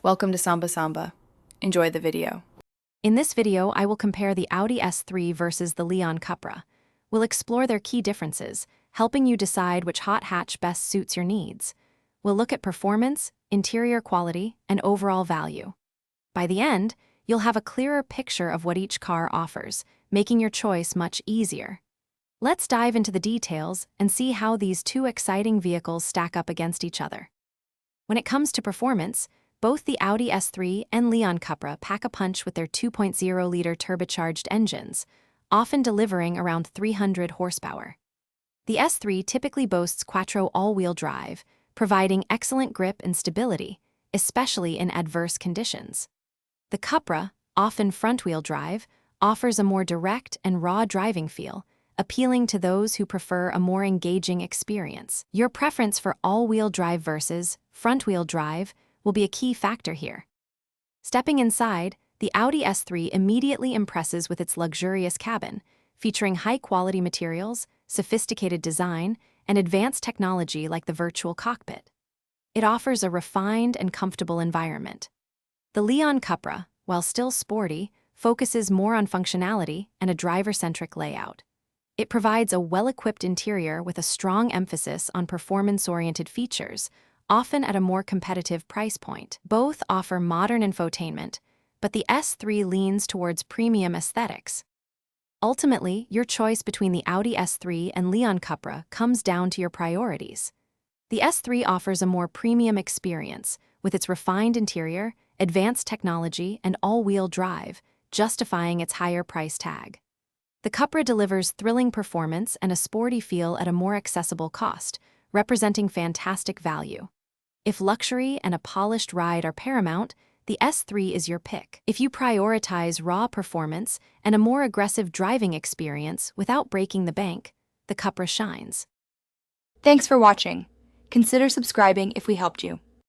Welcome to Samba Samba. Enjoy the video. In this video, I will compare the Audi S3 versus the Leon Cupra. We'll explore their key differences, helping you decide which hot hatch best suits your needs. We'll look at performance, interior quality, and overall value. By the end, you'll have a clearer picture of what each car offers, making your choice much easier. Let's dive into the details and see how these two exciting vehicles stack up against each other. When it comes to performance, both the Audi S3 and Leon Cupra pack a punch with their 2.0-liter turbocharged engines, often delivering around 300 horsepower. The S3 typically boasts quattro all-wheel drive, providing excellent grip and stability, especially in adverse conditions. The Cupra, often front-wheel drive, offers a more direct and raw driving feel, appealing to those who prefer a more engaging experience. Your preference for all-wheel drive versus front-wheel drive will be a key factor here. Stepping inside, the Audi S3 immediately impresses with its luxurious cabin, featuring high-quality materials, sophisticated design, and advanced technology like the virtual cockpit. It offers a refined and comfortable environment. The Leon Cupra, while still sporty, focuses more on functionality and a driver-centric layout. It provides a well-equipped interior with a strong emphasis on performance-oriented features, often at a more competitive price point. Both offer modern infotainment, but the S3 leans towards premium aesthetics. Ultimately, your choice between the Audi S3 and Leon Cupra comes down to your priorities. The S3 offers a more premium experience, with its refined interior, advanced technology, and all-wheel drive, justifying its higher price tag. The Cupra delivers thrilling performance and a sporty feel at a more accessible cost, representing fantastic value. If luxury and a polished ride are paramount, the S3 is your pick. If you prioritize raw performance and a more aggressive driving experience without breaking the bank, the Cupra shines. Thanks for watching. Consider subscribing if we helped you.